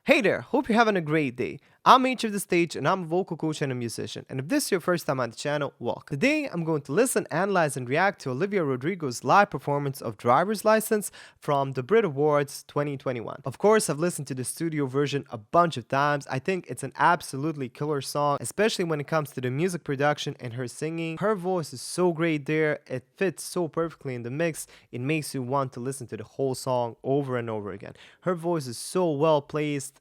Hey there, hope you're having a great day. I'm H of the Stage and I'm a vocal coach and a musician. And if this is your first time on the channel, welcome. Today I'm going to listen, analyze, and react to Olivia Rodrigo's live performance of Driver's License from the BRIT Awards 2021. Of course, I've listened to the studio version a bunch of times. I think it's an absolutely killer song, especially when it comes to the music production and her singing. Her voice is so great there, it fits so perfectly in the mix, it makes you want to listen to the whole song over and over again. Her voice is so well placed.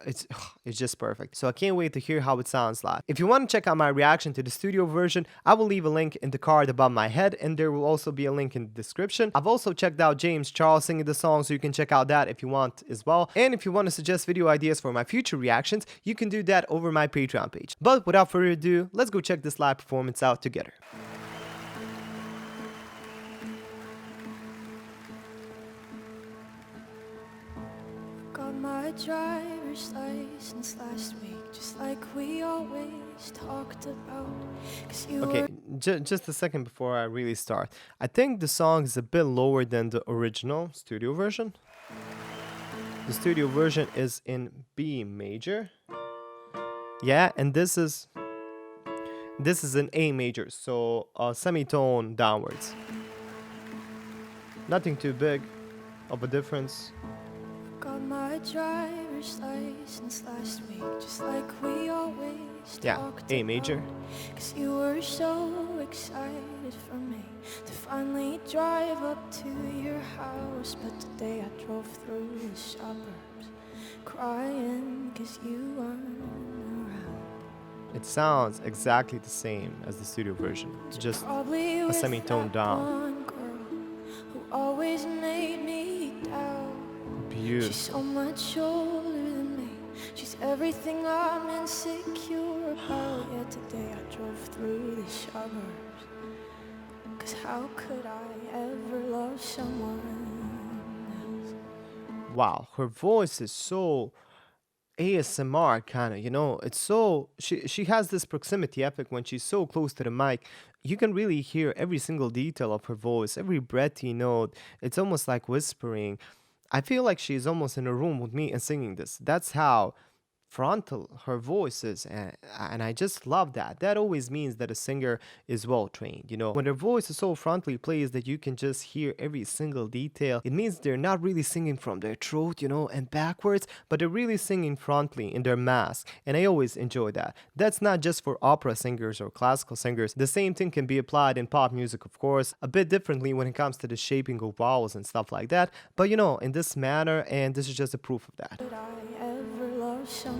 It's just perfect. So I can't wait to hear how it sounds live. If you want to check out my reaction to the studio version, I will leave a link in the card above my head, and there will also be a link in the description. I've also checked out James Charles singing the song, so you can check out that if you want as well. And if you want to suggest video ideas for my future reactions, you can do that over my Patreon page. But without further ado, let's go check this live performance out together. Got my driver's license last week, just like we always talked about. Okay, just a second before I really start. I think the song is a bit lower than the original studio version. The studio version is in B major. Yeah, and this is in A major, so a semitone downwards. Nothing too big of a difference. Got my driver's license last week, just like we always talked A major. about. 'Cause you were so excited for me to finally drive up to your house. But today I drove through the suburbs crying 'cause you weren't around. It sounds exactly the same as the studio version, just a semitone down. One girl who always made me doubt. Beautiful. She's so much older than me. She's everything I'm insecure about. Yeah, today I drove through the suburbs. 'Cause how could I ever love someone else? Wow, her voice is so ASMR kind of, it's so she has this proximity effect when she's so close to the mic. You can really hear every single detail of her voice, every breathy note. It's almost like whispering. I feel like she's almost in a room with me and singing this. That's how frontal her voice is, and I just love that. That always means that a singer is well trained. When their voice is so frontally placed that you can just hear every single detail, it means they're not really singing from their throat, and backwards, but they're really singing frontally in their mask, and I always enjoy that. That's not just for opera singers or classical singers. The same thing can be applied in pop music, of course, a bit differently when it comes to the shaping of vowels and stuff like that, but in this manner, and this is just a proof of that. Could I ever love someone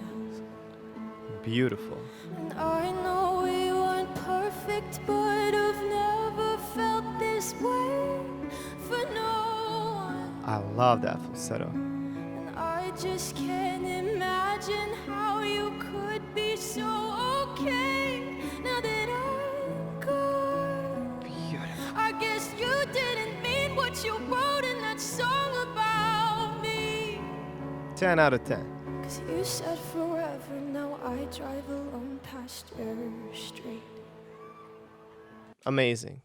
else? Beautiful. And I know we weren't perfect, but I've never felt this way for no one. I love that falsetto. And I just can't imagine how you could be so okay now that I'm gone. Beautiful. I guess you didn't mean what you wrote in that song about me. 10 out of 10. 'Cause you said forever, now I drive alone past your street. Amazing,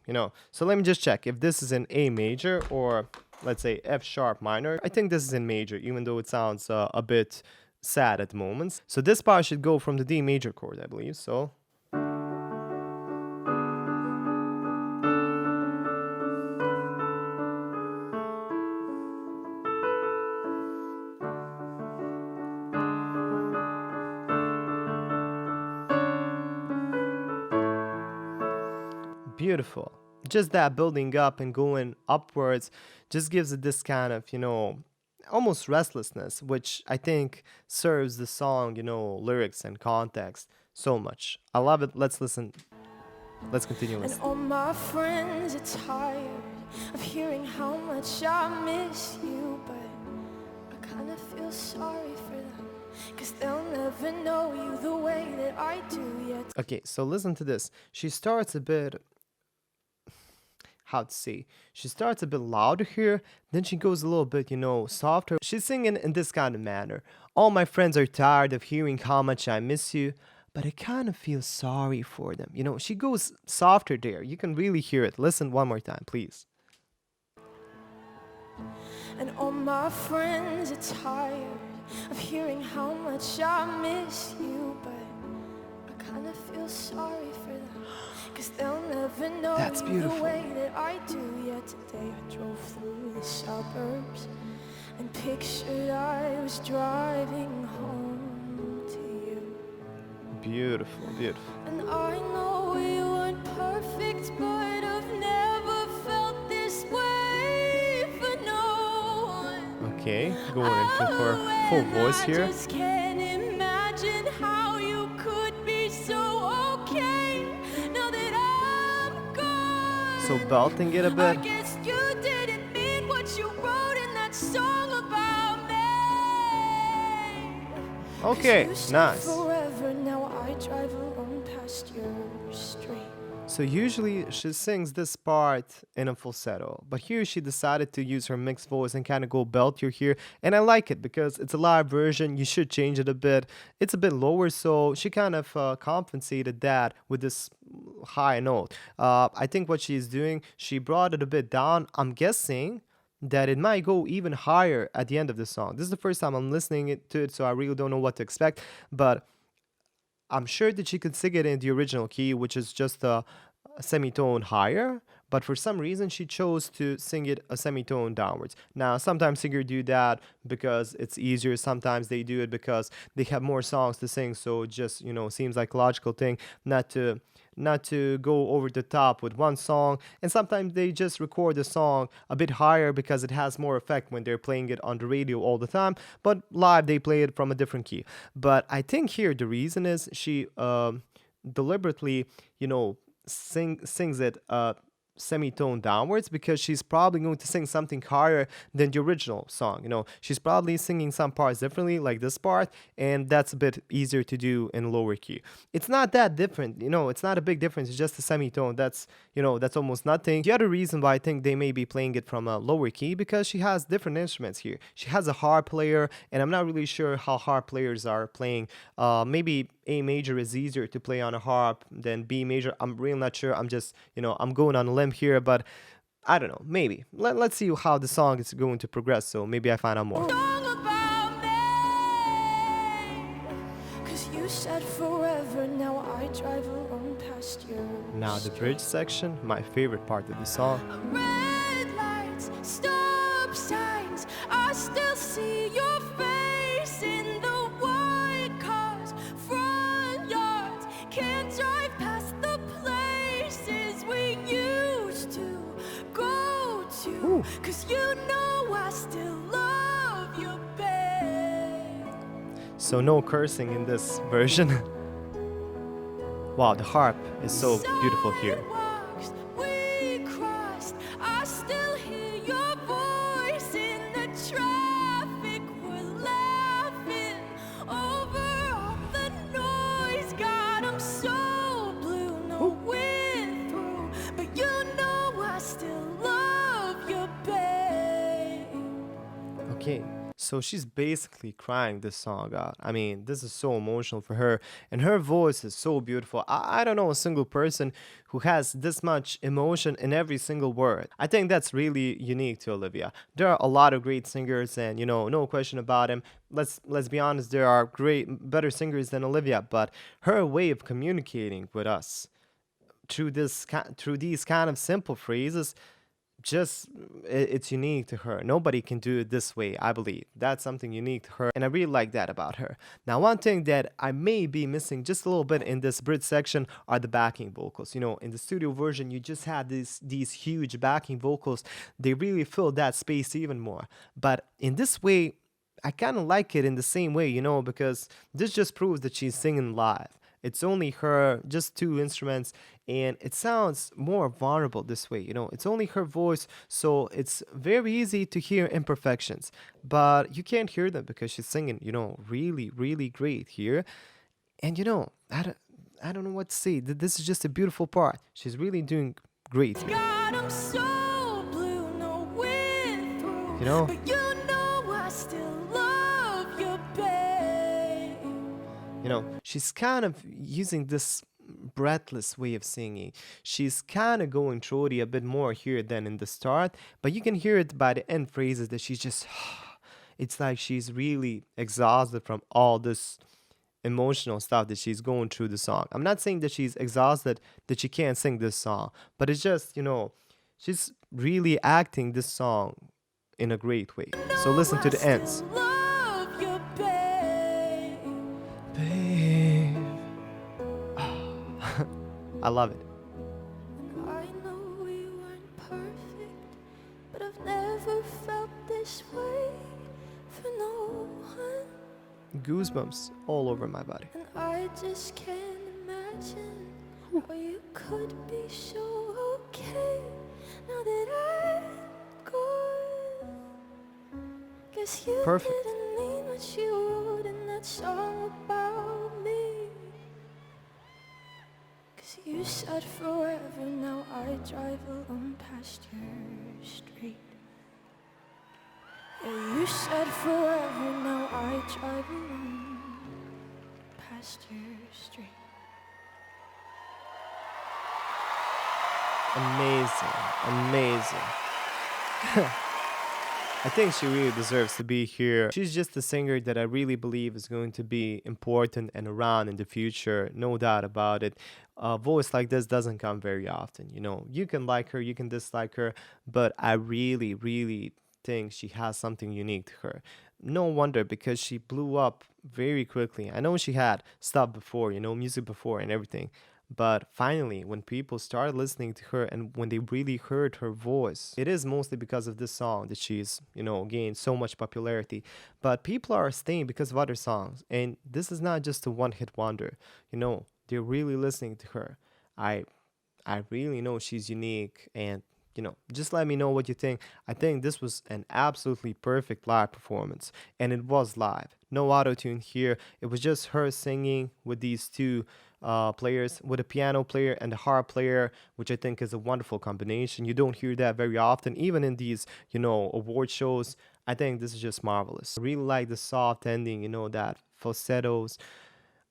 So let me just check if this is in A major or let's say F sharp minor. I think this is in major, even though it sounds a bit sad at the moment. So this part should go from the D major chord, I believe. So beautiful. Just that building up and going upwards just gives it this kind of, almost restlessness, which I think serves the song, lyrics and context so much. I love it. Let's listen. Let's continue And listening. all my friends are tired of hearing how much I miss you, but I kind of feel sorry for them, 'cause they'll never know you the way that I do yet. Okay, so listen to this. She starts a bit, how to say, she starts a bit louder here, then she goes a little bit, softer. She's singing in this kind of manner. All my friends are tired of hearing how much I miss you, but I kind of feel sorry for them. She goes softer there. You can really hear it. Listen one more time, please. And all my friends are tired hearing how much I miss you, but I kinda feel sorry for them, 'cause they'll never know That's you the beautiful. way that I do. Yet today I drove through the suburbs and pictured I was driving home to you. Beautiful, beautiful. And I know we weren't perfect, but I've never felt this way for no one. Okay, going into her Oh, full and voice I here. just can't imagine how you could be so okay now that I'm So gone. belting it a I bit. guess you didn't mean what you wrote in that song about me. 'Cause Okay, you said nice. forever, now I drive alone past your street. So usually she sings this part in a falsetto, but here she decided to use her mixed voice and kind of go beltier here, and I like it because it's a live version. You should change it a bit. It's a bit lower, so she kind of compensated that with this high note. I think what she's doing, she brought it a bit down. I'm guessing that it might go even higher at the end of the song. This is the first time I'm listening to it, so I really don't know what to expect, but I'm sure that she could sing it in the original key, which is just a semitone higher, but for some reason she chose to sing it a semitone downwards. Now, sometimes singers do that because it's easier. Sometimes they do it because they have more songs to sing, so it just, seems like a logical thing not to go over the top with one song. And sometimes they just record the song a bit higher because it has more effect when they're playing it on the radio all the time, but live they play it from a different key. But I think here the reason is she deliberately, sings it semitone downwards because she's probably going to sing something higher than the original song. She's probably singing some parts differently, like this part, and that's a bit easier to do in lower key. It's not that different, it's not a big difference. It's just a semitone. That's almost nothing. The other reason why I think they may be playing it from a lower key because she has different instruments here. She has a harp player, and I'm not really sure how harp players are playing. Maybe A major is easier to play on a harp than B major. I'm really not sure. I'm just, I'm going on a limb here, but I don't know. Maybe. Let's see how the song is going to progress, so maybe I find out more. Song about me. 'Cause you said forever, now I drive alone past your Now the bridge section, my favorite part of the song. red lights, stop signs. I still see your face in the white cars, front yards. Can't drive past the places we used to go to. Ooh. 'Cause you know I still love you, babe. So no cursing in this version. Wow, the harp is so beautiful here. Sidewalks we crossed, I still hear your voice in the traffic. We're laughing over all the noise. God, I'm so blue, no wind through, but you know I still love you, babe. Okay, so she's basically crying this song out. I mean, this is so emotional for her, and her voice is so beautiful. I don't know a single person who has this much emotion in every single word. I think that's really unique to Olivia. There are a lot of great singers, and no question about him. Let's be honest, there are better singers than Olivia, but her way of communicating with us through these kind of simple phrases, just it's unique to her. Nobody can do it this way, I believe. That's something unique to her, and I really like that about her. Now, one thing that I may be missing just a little bit in this Brit section are the backing vocals. In the studio version, you just had these huge backing vocals. They really filled that space even more. But in this way, I kind of like it in the same way, because this just proves that she's singing live. It's only her, just two instruments, and it sounds more vulnerable this way. It's only her voice, so it's very easy to hear imperfections. But you can't hear them because she's singing, really, really great here. And I don't know what to say. This is just a beautiful part. She's really doing great here. God, I'm so blue, no wind through, You know? but you know I still love you, babe. She's kind of using this breathless way of singing. She's kind of going throaty a bit more here than in the start, but you can hear it by the end phrases that she's just It's like she's really exhausted from all this emotional stuff that she's going through the song. I'm not saying that she's exhausted that she can't sing this song, but it's just, she's really acting this song in a great way. So listen to the ends. Love you, babe. Babe. I love it. And I know we weren't perfect, but I've never felt this way for no one. Goosebumps all over my body. And I just can't imagine how you could be so okay now that I'm gone. Guess you Perfect. didn't mean what you wrote in that song about me. 'Cause you said forever, now I drive alone past your street. Yeah, you said forever, now I drive alone past your street. Amazing. Amazing. I think she really deserves to be here. She's just a singer that I really believe is going to be important and around in the future, no doubt about it. A voice like this doesn't come very often. You can like her, you can dislike her, but I really, really think she has something unique to her. No wonder, because she blew up very quickly. I know she had stuff before, music before and everything. But finally, when people started listening to her and when they really heard her voice, it is mostly because of this song that she's, gained so much popularity. But people are staying because of other songs. And this is not just a one-hit wonder. They're really listening to her. I really know she's unique, and just let me know what you think. I think this was an absolutely perfect live performance, and it was live. No auto-tune here. It was just her singing with these two players, with a piano player and a harp player, which I think is a wonderful combination. You don't hear that very often, even in these, award shows. I think this is just marvelous. I really like the soft ending, that falsettos.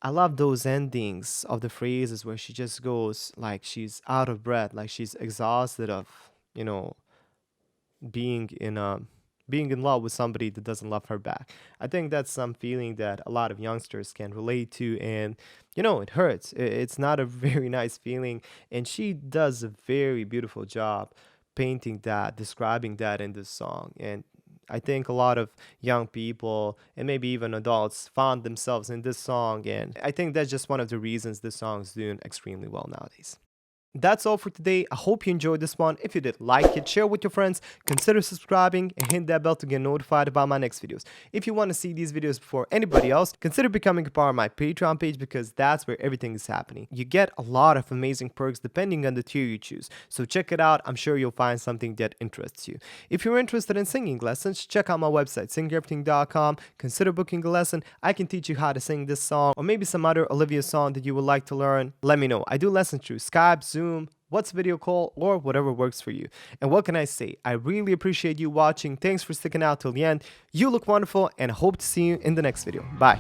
I love those endings of the phrases where she just goes like she's out of breath, like she's exhausted of, being in love with somebody that doesn't love her back. I think that's some feeling that a lot of youngsters can relate to, and it hurts. It's not a very nice feeling, and she does a very beautiful job painting that, describing that in this song. And I think a lot of young people and maybe even adults found themselves in this song, and I think that's just one of the reasons this song is doing extremely well nowadays. That's all for today. I hope you enjoyed this one. If you did, like it, share with your friends, consider subscribing, and hit that bell to get notified about my next videos. If you want to see these videos before anybody else, consider becoming a part of my Patreon page, because that's where everything is happening. You get a lot of amazing perks depending on the tier you choose. So check it out. I'm sure you'll find something that interests you. If you're interested in singing lessons, check out my website, singeverything.com. Consider booking a lesson. I can teach you how to sing this song, or maybe some other Olivia song that you would like to learn. Let me know. I do lessons through Skype, Zoom, What's video call, or whatever works for you. And what can I say? I really appreciate you watching. Thanks for sticking out till the end. You look wonderful, and I hope to see you in the next video. Bye.